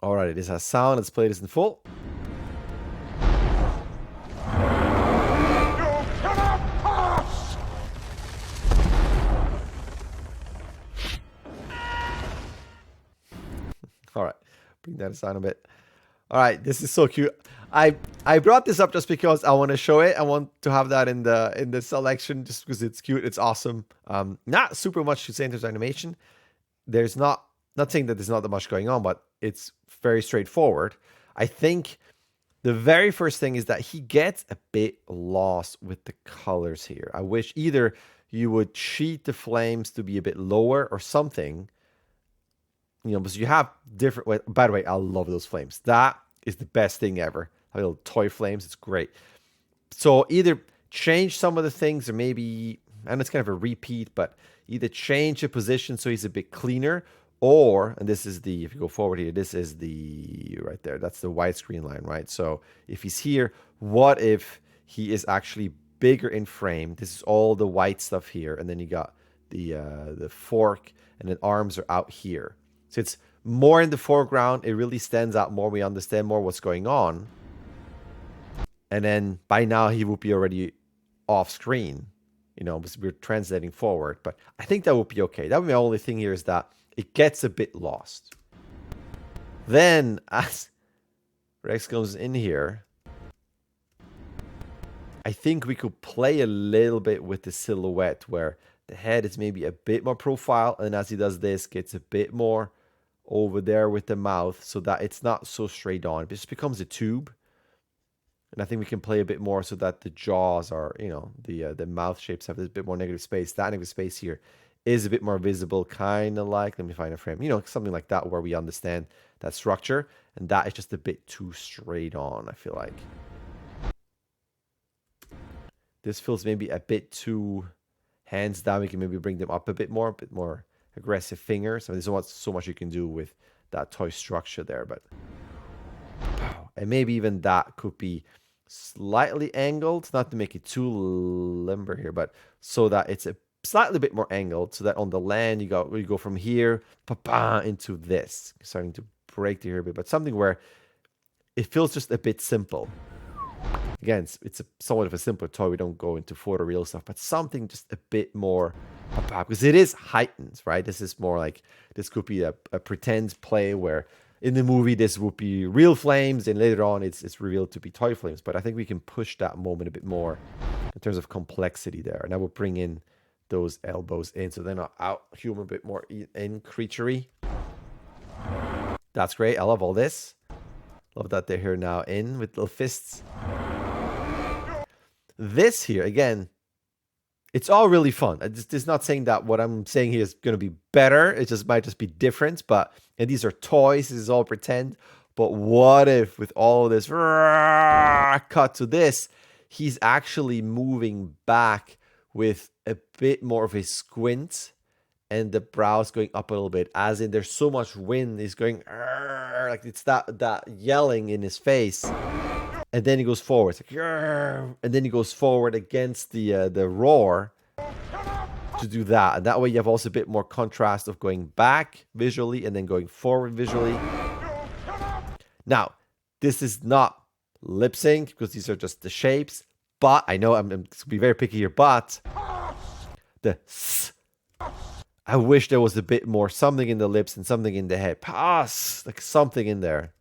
Alright, this has sound. Let's play this in full. Alright, bring that aside a bit. Alright, this is so cute. I brought this up just because I want to show it. I want to have that in the selection just because it's cute. It's awesome. Not super much to say in terms of animation. There's not saying that there's not that much going on, but it's very straightforward. I think the very first thing is that he gets a bit lost with the colors here. I wish either you would cheat the flames to be a bit lower or something. You know, because you have different. By the way, I love those flames. That is the best thing ever. Little toy flames. It's great. So either change some of the things, or maybe, and it's kind of a repeat, but either change the position so he's a bit cleaner, or, and this is the, if you go forward here, this is the, right there, that's the widescreen line, right? So if he's here, what if he is actually bigger in frame? This is all the white stuff here, and then you got the fork, and then arms are out here. So it's more in the foreground. It really stands out more. We understand more what's going on. And then by now he would be already off screen, you know, because we're translating forward. But I think that would be okay. That would be my only thing here, is that it gets a bit lost. Then as Rex comes in here, I think we could play a little bit with the silhouette where the head is maybe a bit more profile. And as he does this, gets a bit more over there with the mouth so that it's not so straight on. It just becomes a tube. And I think we can play a bit more so that the jaws are, you know, the mouth shapes have this bit more negative space. That negative space here is a bit more visible, kind of like, let me find a frame, you know, something like that where we understand that structure. And that is just a bit too straight on, I feel like. This feels maybe a bit too hands down. We can maybe bring them up a bit more aggressive fingers. I mean, there's not so much you can do with that toy structure there, but, and maybe even that could be slightly angled, not to make it too limber here, but so that it's a slightly bit more angled, so that on the land you go from here into this, starting to break the here a bit, but something where it feels just a bit simple. Again, it's somewhat of a simpler toy. We don't go into photoreal stuff, but something just a bit more, because it is heightened, right? This is more like, this could be a pretend play where in the movie this would be real flames, and later on it's revealed to be toy flames. But I think we can push that moment a bit more in terms of complexity there, and I will bring in those elbows in so they're not out humor, a bit more in creaturey. That's great. I love all this. Love that they're here now in with little fists. This here, again, it's all really fun. It's not saying that what I'm saying here is going to be better. It just might just be different. And these are toys. This is all pretend. But what if with all of this cut to this, he's actually moving back with a bit more of a squint and the brows going up a little bit, as in there's so much wind. He's going like it's that yelling in his face. And then he goes forward, like, and then he goes forward against the roar to do that. And that way you have also a bit more contrast of going back visually and then going forward visually. Now, this is not lip sync because these are just the shapes. But I know I'm going to be very picky here, but the s, I wish there was a bit more something in the lips and something in the head. Pass, like something in there.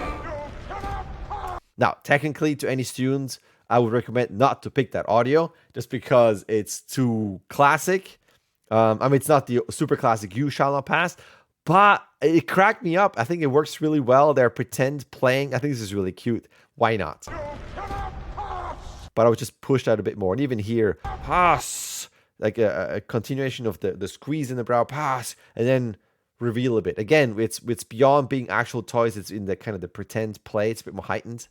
Now, technically, to any students, I would recommend not to pick that audio just because it's too classic. I mean, it's not the super classic "You Shall Not Pass," but it cracked me up. I think it works really well. They're pretend playing. I think this is really cute. Why not? But I would just push that a bit more. And even here, pass, like a continuation of the squeeze in the brow, pass, and then reveal a bit. Again, it's beyond being actual toys. It's in the kind of the pretend play. It's a bit more heightened.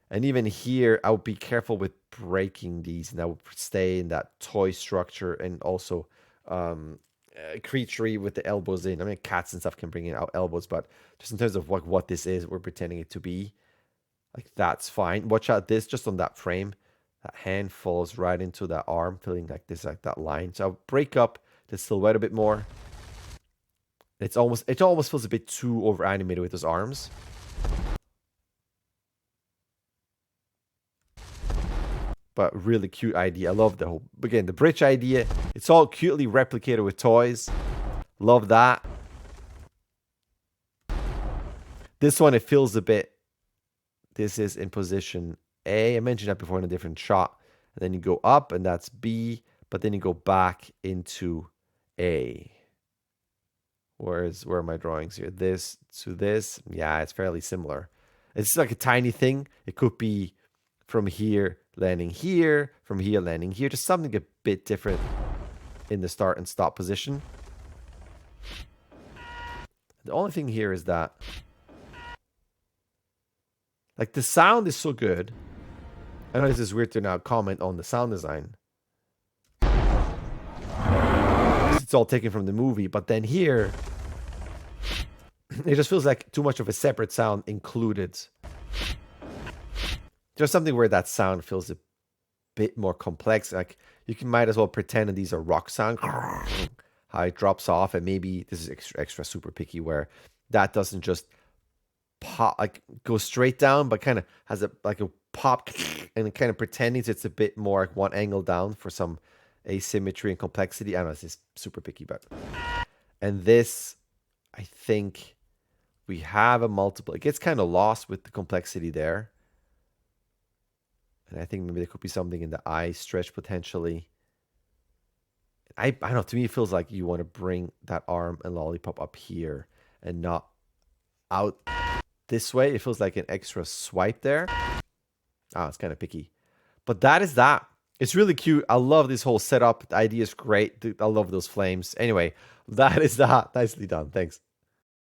And even here, I would be careful with breaking these, and I would stay in that toy structure and also creaturey with the elbows in. I mean, cats and stuff can bring in out elbows, but just in terms of what this is, we're pretending it to be. Like, that's fine. Watch out this, just on that frame. That hand falls right into that arm, feeling like this, like that line. So I'll break up the silhouette a bit more. It almost feels a bit too over animated with those arms. But really cute idea. I love the whole, again, the bridge idea. It's all cutely replicated with toys. Love that. This one, it feels a bit, this is in position A. I mentioned that before in a different shot. And then you go up and that's B, but then you go back into A. Where are my drawings here? This to this. Yeah, it's fairly similar. It's like a tiny thing. It could be from here landing here, from here landing here. Just something a bit different in the start and stop position. The only thing here is that, like, the sound is so good. I know this is weird to now comment on the sound design. It's all taken from the movie, but then here, it just feels like too much of a separate sound included. There's something where that sound feels a bit more complex. Like, might as well pretend that these are rock sound. How it drops off, and maybe this is extra super picky, where that doesn't just pop, like go straight down, but kind of has a pop, and kind of pretending it's a bit more like one angle down for some asymmetry and complexity. I don't know, this is super picky, but and this, I think we have a multiple. It gets kind of lost with the complexity there, and I think maybe there could be something in the eye stretch potentially. I don't know, to me it feels like you want to bring that arm and lollipop up here and not out this way. It feels like an extra swipe there. It's kind of picky. But that is that. It's really cute. I love this whole setup. The idea is great. I love those flames. Anyway, that is that. Nicely done. Thanks.